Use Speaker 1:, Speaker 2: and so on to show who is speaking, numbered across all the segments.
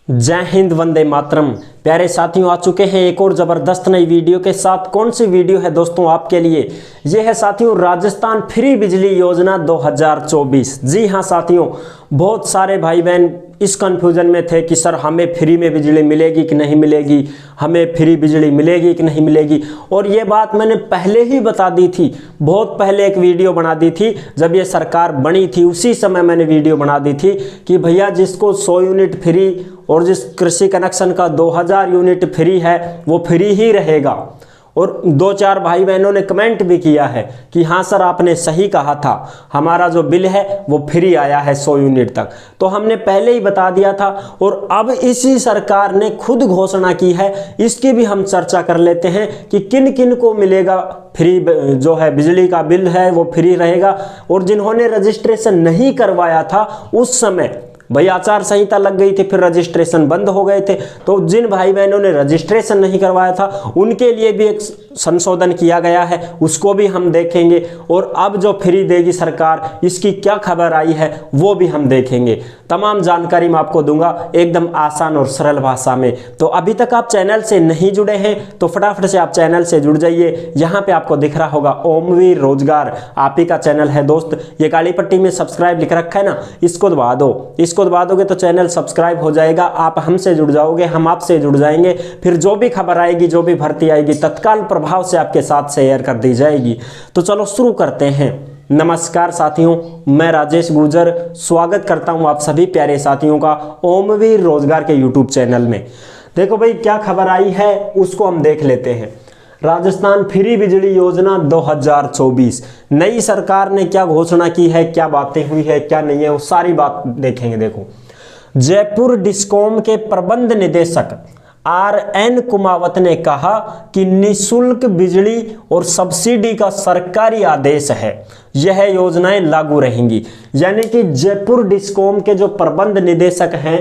Speaker 1: जय हिंद, वंदे मातरम। प्यारे साथियों, आ चुके हैं एक और ज़बरदस्त नई वीडियो के साथ। कौन सी वीडियो है दोस्तों आपके लिए? ये है साथियों राजस्थान फ्री बिजली योजना 2024। जी हाँ साथियों, बहुत सारे भाई बहन इस कन्फ्यूज़न में थे कि सर हमें फ्री में बिजली मिलेगी कि नहीं मिलेगी, हमें फ्री बिजली मिलेगी कि नहीं मिलेगी। और ये बात मैंने पहले ही बता दी थी, बहुत पहले एक वीडियो बना दी थी जब ये सरकार बनी थी। उसी समय मैंने वीडियो बना दी थी कि भैया जिसको 100 यूनिट फ्री और जिस कृषि कनेक्शन का 2000 यूनिट फ्री है वो फ्री ही रहेगा। और 2-4 भाई बहनों ने कमेंट भी किया है कि हाँ सर आपने सही कहा था, हमारा जो बिल है वो फ्री आया है 100 यूनिट तक। तो हमने पहले ही बता दिया था और अब इसी सरकार ने खुद घोषणा की है, इसकी भी हम चर्चा कर लेते हैं कि किन किन को मिलेगा फ्री। जो है बिजली का बिल है वो फ्री रहेगा। और जिन्होंने रजिस्ट्रेशन नहीं करवाया था उस समय भाई आचार संहिता लग गई थी, फिर रजिस्ट्रेशन बंद हो गए थे। तो जिन भाई बहनों ने रजिस्ट्रेशन नहीं करवाया था उनके लिए भी एक संशोधन किया गया है, उसको भी हम देखेंगे। और अब जो फ्री देगी सरकार, इसकी क्या खबर आई है वो भी हम देखेंगे। तमाम जानकारी मैं आपको दूंगा एकदम आसान और सरल भाषा में। तो अभी तक आप चैनल से नहीं जुड़े हैं तो फटाफट से आप चैनल से जुड़ जाइए। यहाँ पे आपको दिख रहा होगा ओमवीर रोजगार, आप ही का चैनल है दोस्त। ये काली पट्टी में सब्सक्राइब लिख रखा है ना, इसको दबा दो। इसको दबा दोगे तो चैनल सब्सक्राइब हो जाएगा, आप हमसे जुड़ जाओगे, हम आपसे जुड़ जाएंगे। फिर जो भी खबर आएगी, जो भी भर्ती आएगी, तत्काल प्रभाव से आपके साथ शेयर कर दी जाएगी। तो चलो शुरू करते हैं। नमस्कार साथियों, मैं राजेश गुर्जर स्वागत करता हूं आप सभी प्यारे साथियों का ओमवीर रोजगार के यूट्यूब चैनल में। देखो भाई क्या खबर आई है उसको हम देख लेते हैं। राजस्थान फ्री बिजली योजना 2024, नई सरकार ने क्या घोषणा की है, क्या बातें हुई है, क्या नहीं है, वो सारी बात देखेंगे। देखो, जयपुर डिस्कॉम के प्रबंध निदेशक RN कुमावत ने कहा कि निःशुल्क बिजली और सब्सिडी का सरकारी आदेश है, यह योजनाएं लागू रहेंगी। यानी कि जयपुर डिस्कॉम के जो प्रबंध निदेशक हैं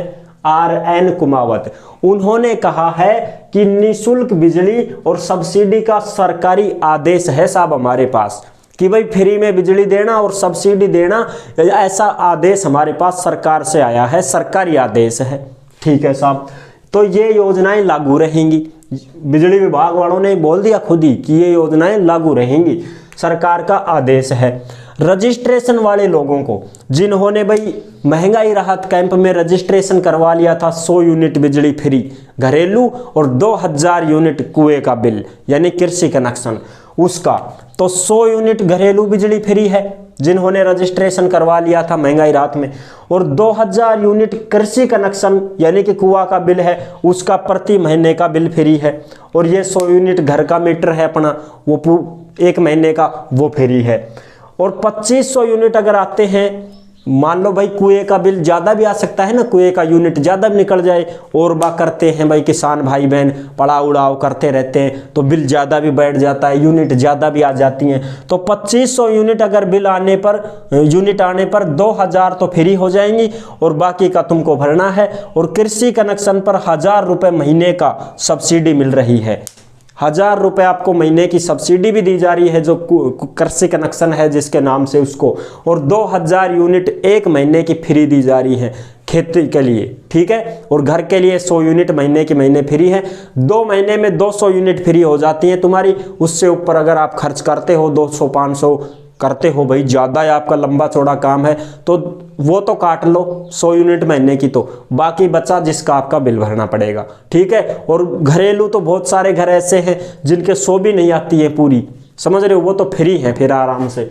Speaker 1: RN कुमावत, उन्होंने कहा है कि निःशुल्क बिजली और सब्सिडी का सरकारी आदेश है साहब हमारे पास, कि भाई फ्री में बिजली देना और सब्सिडी देना, ऐसा आदेश हमारे पास सरकार से आया है, सरकारी आदेश है। ठीक है साहब, तो ये योजनाएं लागू रहेंगी। बिजली विभाग वालों ने बोल दिया खुद ही कि ये योजनाएं लागू रहेंगी, सरकार का आदेश है। रजिस्ट्रेशन वाले लोगों को, जिन्होंने भाई महंगाई राहत कैंप में रजिस्ट्रेशन करवा लिया था, 100 यूनिट बिजली फ्री घरेलू और 2000 यूनिट कुएं का बिल यानी कृषि कनेक्शन उसका, तो 100 यूनिट घरेलू बिजली फ्री है जिन्होंने रजिस्ट्रेशन करवा लिया था महंगाई राहत में, और 2000 यूनिट कृषि कनेक्शन यानी कि कुआं का बिल है उसका प्रति महीने का बिल फ्री है। और ये 100 यूनिट घर का मीटर है अपना, वो 1 महीने का वो फ्री है। और 2500 यूनिट अगर आते हैं, मान लो भाई कुएं का बिल ज़्यादा भी आ सकता है ना, कुएं का यूनिट ज़्यादा भी निकल जाए, और बा करते हैं भाई किसान भाई बहन, पड़ाव उड़ाव करते रहते हैं तो बिल ज़्यादा भी बैठ जाता है, यूनिट ज़्यादा भी आ जाती हैं। तो 2500 यूनिट अगर बिल आने पर, यूनिट आने पर 2000 तो फ्री हो जाएंगी और बाकी का तुमको भरना है। और कृषि कनेक्शन पर 1000 रुपये महीने का सब्सिडी मिल रही है, 1000 रुपये आपको महीने की सब्सिडी भी दी जा रही है जो कृषि कनेक्शन है जिसके नाम से उसको, और 2000 यूनिट 1 महीने की फ्री दी जा रही है खेती के लिए। ठीक है, और घर के लिए 100 यूनिट महीने की महीने फ्री है। 2 महीने में 200 यूनिट फ्री हो जाती है तुम्हारी। उससे ऊपर अगर आप खर्च करते हो 200-500 करते हो, भाई ज़्यादा है आपका लंबा चौड़ा काम है तो वो तो काट लो 100 यूनिट महीने की, तो बाकी बचा जिसका आपका बिल भरना पड़ेगा। ठीक है, और घरेलू तो बहुत सारे घर ऐसे हैं जिनके 100 भी नहीं आती है पूरी, समझ रहे हो, वो तो फ्री है फिर आराम से।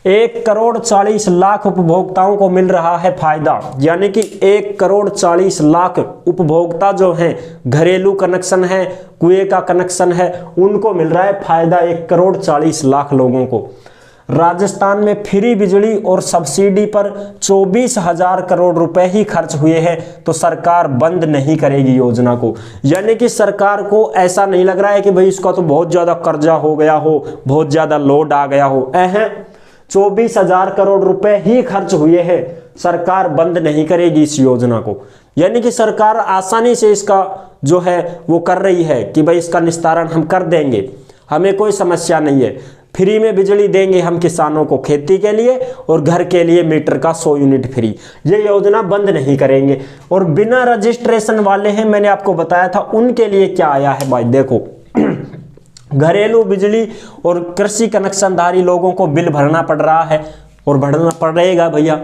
Speaker 1: 1 करोड़ 40 लाख उपभोक्ताओं को मिल रहा है फायदा, यानी कि 1 करोड़ 40 लाख उपभोक्ता जो हैं, घरेलू कनेक्शन है, कुएं का कनेक्शन है, उनको मिल रहा है फायदा 1 करोड़ 40 लाख लोगों को। राजस्थान में फ्री बिजली और सब्सिडी पर 24,000 करोड़ रुपए ही खर्च हुए हैं, तो सरकार बंद नहीं करेगी योजना को। यानी कि सरकार को ऐसा नहीं लग रहा है कि भाई इसका तो बहुत ज्यादा कर्जा हो गया हो, बहुत ज्यादा लोड आ गया हो। 24,000 करोड़ रुपए ही खर्च हुए हैं, सरकार बंद नहीं करेगी इस योजना को। यानी कि सरकार आसानी से इसका जो है वो कर रही है कि भाई इसका निस्तारण हम कर देंगे, हमें कोई समस्या नहीं है। फ्री में बिजली देंगे हम किसानों को खेती के लिए, और घर के लिए मीटर का 100 यूनिट फ्री। ये योजना बंद नहीं करेंगे। और बिना रजिस्ट्रेशन वाले हैं, मैंने आपको बताया था उनके लिए क्या आया है भाई, देखो घरेलू बिजली और कृषि कनेक्शनधारी लोगों को बिल भरना पड़ रहा है, और भरना पड़ेगा भैया।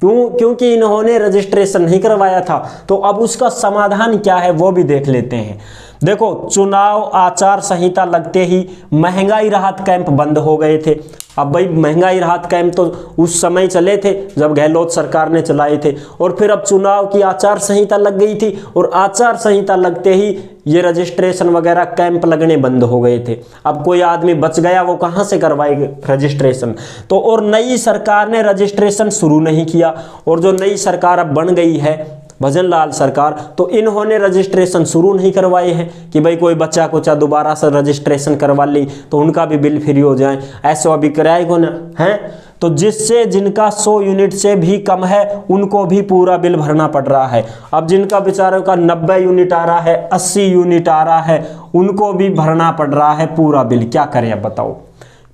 Speaker 1: क्योंकि इन्होंने रजिस्ट्रेशन नहीं करवाया था। तो अब उसका समाधान क्या है वो भी देख लेते हैं। देखो, चुनाव आचार संहिता लगते ही महंगाई राहत कैंप बंद हो गए थे। अब भाई महंगाई राहत कैंप तो उस समय चले थे जब गहलोत सरकार ने चलाए थे, और फिर अब चुनाव की आचार संहिता लग गई थी, और आचार संहिता लगते ही ये रजिस्ट्रेशन वगैरह कैंप लगने बंद हो गए थे। अब कोई आदमी बच गया, वो कहाँ से करवाएगा रजिस्ट्रेशन? तो और नई सरकार ने रजिस्ट्रेशन शुरू नहीं किया, और जो नई सरकार अब बन गई है भजन लाल सरकार, तो इन्होंने रजिस्ट्रेशन शुरू नहीं करवाए हैं कि भाई कोई बच्चा कुचा दोबारा से रजिस्ट्रेशन करवा ली तो उनका भी बिल फ्री हो जाए। ऐसा अभी कराएगा ना है? तो जिससे जिनका 100 यूनिट से भी कम है उनको भी पूरा बिल भरना पड़ रहा है। अब जिनका बेचारों का 90 यूनिट आ रहा है, 80 यूनिट आ रहा है, उनको भी भरना पड़ रहा है पूरा बिल। क्या करें अब बताओ?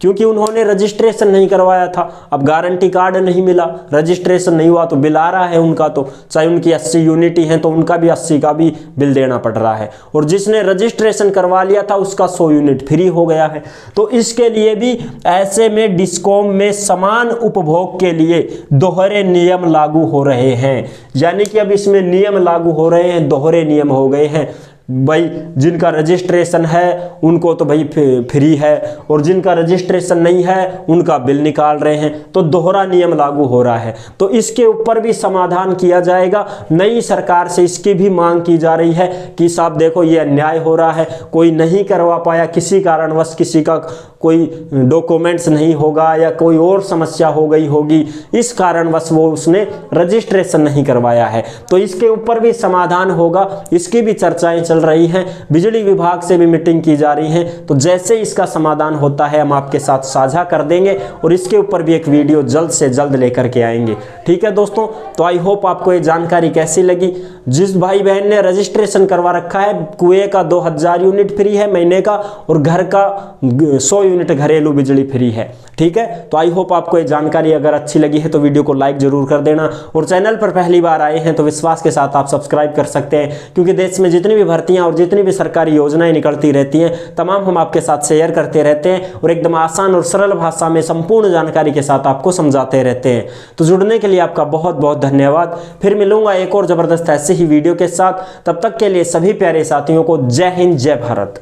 Speaker 1: क्योंकि उन्होंने रजिस्ट्रेशन नहीं करवाया था। अब गारंटी कार्ड नहीं मिला, रजिस्ट्रेशन नहीं हुआ, तो बिल आ रहा है उनका, तो चाहे उनकी 80 यूनिट ही है तो उनका भी 80 का भी बिल देना पड़ रहा है। और जिसने रजिस्ट्रेशन करवा लिया था उसका 100 यूनिट फ्री हो गया है। तो इसके लिए भी ऐसे में डिस्कॉम में समान उपभोग के लिए दोहरे नियम लागू हो रहे हैं। यानी कि अब इसमें नियम लागू हो रहे हैं, दोहरे नियम हो गए हैं। भाई जिनका रजिस्ट्रेशन है उनको तो भाई फ्री है, और जिनका रजिस्ट्रेशन नहीं है उनका बिल निकाल रहे हैं। तो दोहरा नियम लागू हो रहा है। तो इसके ऊपर भी समाधान किया जाएगा। नई सरकार से इसकी भी मांग की जा रही है कि साहब देखो ये अन्याय हो रहा है, कोई नहीं करवा पाया, किसी कारणवश किसी का कोई डॉक्यूमेंट्स नहीं होगा या कोई और समस्या हो गई होगी, इस कारणवश वो उसने रजिस्ट्रेशन नहीं करवाया है। तो इसके ऊपर भी समाधान होगा, इसकी भी चर्चाएं चल रही हैं। बिजली विभाग से भी मीटिंग की जा रही है। तो जैसे इसका समाधान होता है हम आपके साथ साझा कर देंगे, और इसके ऊपर भी एक वीडियो जल्द से जल्द लेकर के आएंगे। ठीक है दोस्तों, तो आई होप आपको ये जानकारी कैसी लगी। जिस भाई बहन ने रजिस्ट्रेशन करवा रखा है, कुएं का 2000 यूनिट फ्री है महीने का, और घर का 100 यूनिट घरेलू बिजली फ्री है। ठीक है, तो आई होप आपको ये जानकारी अगर अच्छी लगी है तो वीडियो को लाइक जरूर कर देना, और चैनल पर पहली बार आए हैं तो विश्वास के साथ आप सब्सक्राइब कर सकते हैं, क्योंकि देश में जितनी भी भर्तियां और जितनी भी सरकारी योजनाएं निकलती रहती हैं तमाम हम आपके साथ शेयर करते रहते हैं, और एकदम आसान और सरल भाषा में संपूर्ण जानकारी के साथ आपको समझाते रहते हैं। तो जुड़ने के लिए आपका बहुत बहुत धन्यवाद। फिर मिलूंगा एक और जबरदस्त ऐसे ही वीडियो के साथ। तब तक के लिए सभी प्यारे साथियों को जय हिंद, जय भारत।